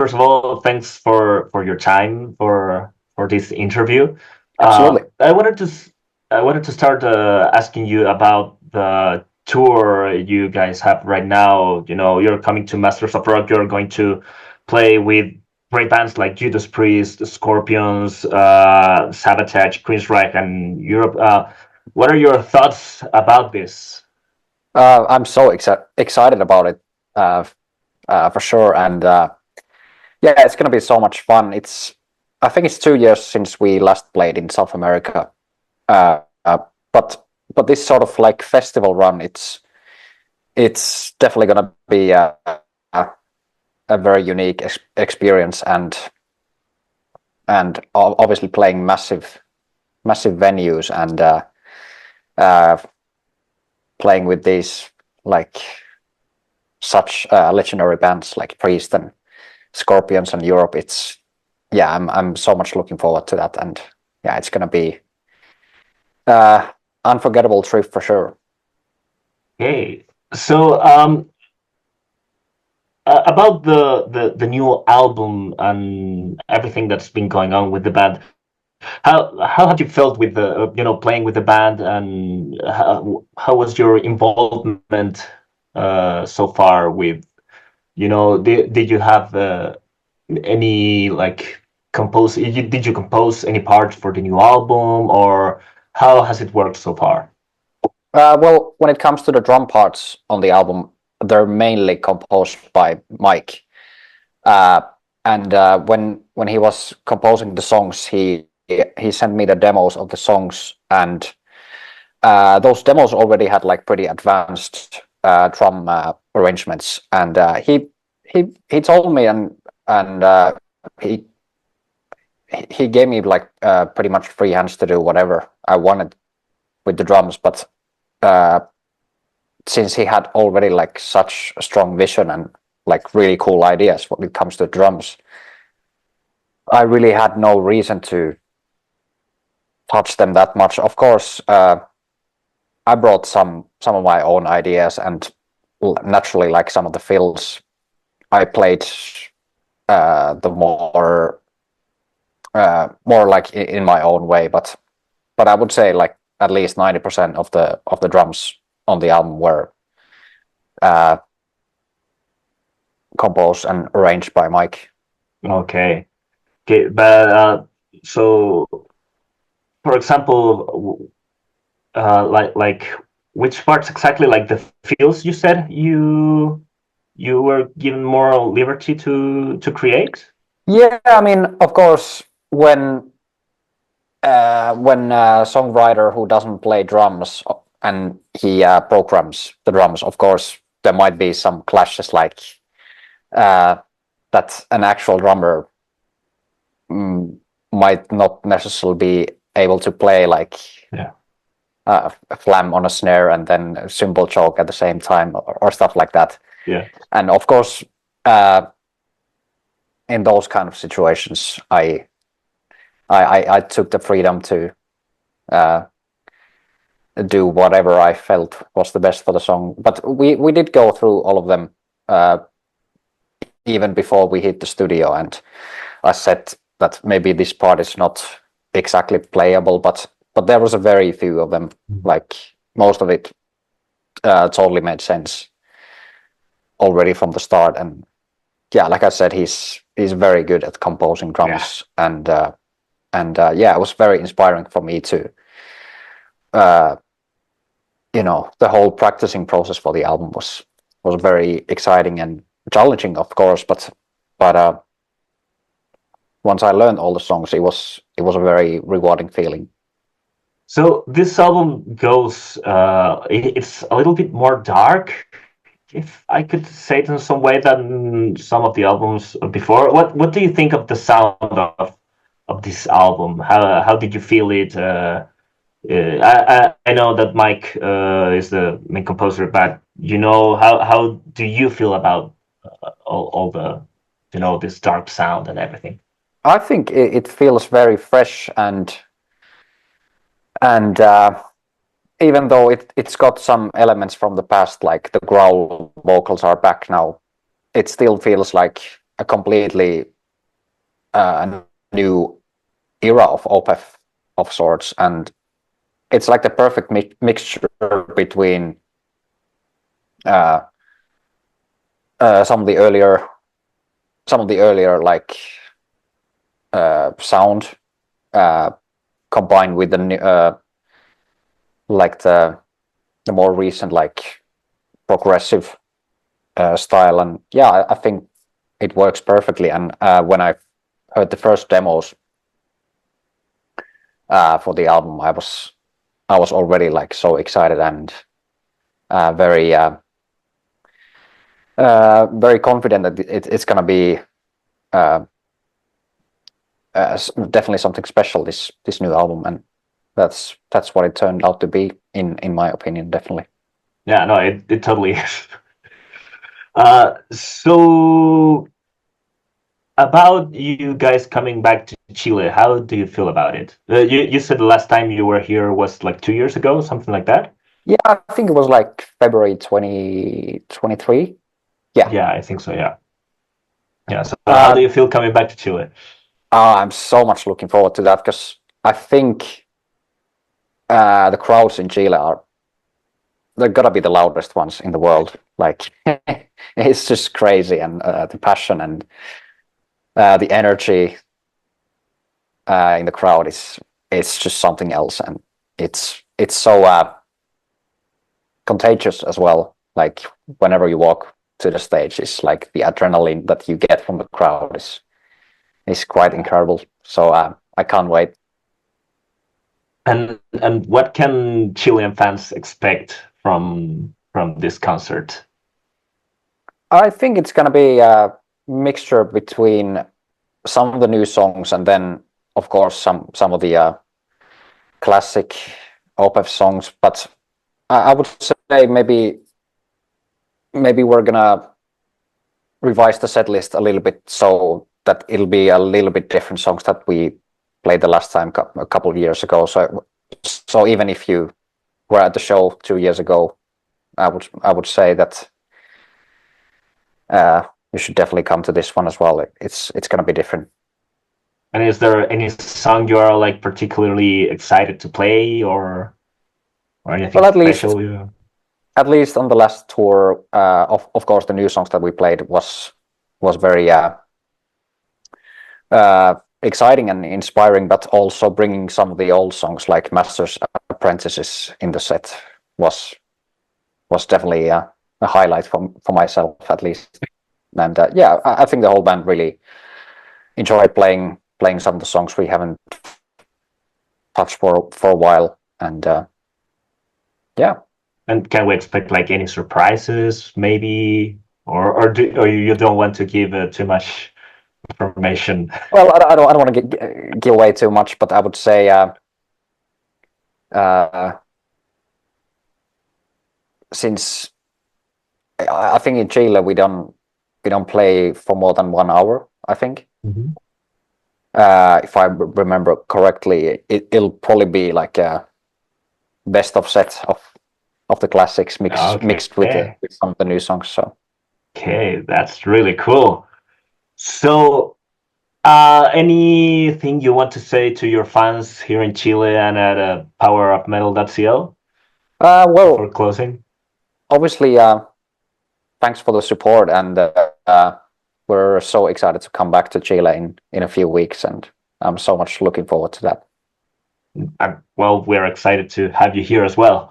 first of all, thanks for your time for this interview. Absolutely. I wanted to start asking you about the tour you guys have right now. You know, you're coming to Masters of Rock. You're going to play with great bands like Judas Priest, the Scorpions, Sabotage, Queensryche, and Europe. What are your thoughts about this? I'm so excited about it, for sure. And yeah, it's gonna be so much fun. I think it's 2 years since we last played in South America. Uh, uh, but this sort of like festival run, it's definitely gonna be a very unique experience, and obviously playing massive venues, and playing with these like such legendary bands like Priest and Scorpions and Europe. I'm so much looking forward to that, and yeah, it's gonna be unforgettable trip for sure. Okay, so about the new album and everything that's been going on with the band, how have you felt with the playing with the band, and how was your involvement so far with did you have any like did you compose any parts for the new album, or how has it worked so far? Well, when it comes to the drum parts on the album, they're mainly composed by Mike. And when he was composing the songs, he sent me the demos of the songs, and those demos already had like pretty advanced drum arrangements. And he told me, and he gave me like pretty much free hands to do whatever I wanted with the drums. But since he had already like such a strong vision and like really cool ideas when it comes to drums, I really had no reason to touch them that much. Of course, I brought some of my own ideas, and naturally, like some of the fills, I played the more like in my own way. But I would say like at least 90% of the drums on the album were composed and arranged by Mike. Okay, but so for example, like which parts exactly, like the feels you said you were given more liberty to create? Yeah, I mean, of course, when a songwriter who doesn't play drums and he programs the drums, of course there might be some clashes, like that an actual drummer might not necessarily be able to play, like a flam on a snare and then a cymbal choke at the same time, or stuff like that. Yeah. And of course, in those kind of situations, I took the freedom to do whatever I felt was the best for the song. But we did go through all of them even before we hit the studio, and I said that maybe this part is not exactly playable, but there was a very few of them. Like most of it totally made sense already from the start. And yeah, like I said, he's very good at composing drums. Yeah. And yeah, it was very inspiring for me to the whole practicing process for the album was very exciting and challenging, of course, but once I learned all the songs, it was a very rewarding feeling. So this album goes it's a little bit more dark, if I could say it in some way, than some of the albums before. What do you think of the sound of this album? How did you feel it? I know that Mike is the main composer, but how do you feel about all the this dark sound and everything? I think it feels very fresh, and even though it's got some elements from the past, like the growl vocals are back now, it still feels like a completely a new era of OPETH of sorts, and it's like the perfect mixture between some of the earlier like sound combined with the new, like the more recent like progressive style, and yeah, I think it works perfectly. And when I heard the first demos for the album, I was already like so excited and very very confident that it's gonna be definitely something special, this new album, and that's what it turned out to be in my opinion, definitely. Yeah, no, it totally is. So about you guys coming back to Chile, how do you feel about it? You said the last time you were here was like 2 years ago, something like that? Yeah, I think it was like February 2023. Yeah, I think so, yeah. Yeah, so how do you feel coming back to Chile? I'm so much looking forward to that, because I think the crowds in Chile they're gotta be the loudest ones in the world. Like it's just crazy, and the passion and the energy in the crowd it's just something else, and it's so contagious as well. Like whenever you walk to the stage, it's like the adrenaline that you get from the crowd is quite incredible. So I can't wait. And what can Chilean fans expect from this concert? I think it's gonna be a mixture between some of the new songs, and then of course some of the classic OPETH songs. But I would say maybe we're gonna revise the set list a little bit so that it'll be a little bit different songs that we played the last time a couple of years ago. So even if you were at the show 2 years ago, I would say that you should definitely come to this one as well. It's gonna be different. And is there any song you are like particularly excited to play, or anything Well, special? Yeah. at least on the last tour, of course, the new songs that we played was very exciting and inspiring, but also bringing some of the old songs like Masters Apprentices in the set was definitely a highlight for myself, at least. And yeah, I think the whole band really enjoyed playing some of the songs we haven't touched for a while, and yeah. And can we expect like any surprises, maybe, or you don't want to give too much information? Well, I don't want to give away too much, but I would say since I think in Chile we don't play for more than 1 hour, I think. Mm-hmm. If I remember correctly, it'll probably be like a best of set of the classics mixed with some of the new songs. So okay, that's really cool. So anything you want to say to your fans here in Chile and at PowerOfMetal.cl well, for closing? Obviously, thanks for the support, and we're so excited to come back to Chile in a few weeks, and I'm so much looking forward to that. Well, we're excited to have you here as well.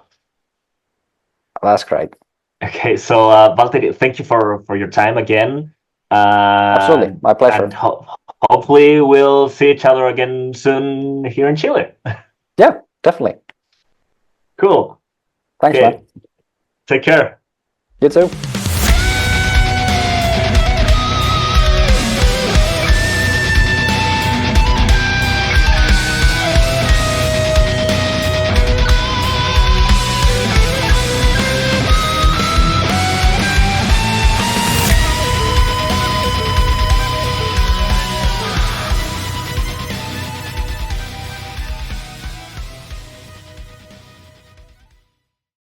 That's great. Okay, so Waltteri, thank you for your time again. Absolutely, my pleasure. And hopefully we'll see each other again soon here in Chile. Yeah, definitely. Cool. Thanks, okay. man. Take care. You too.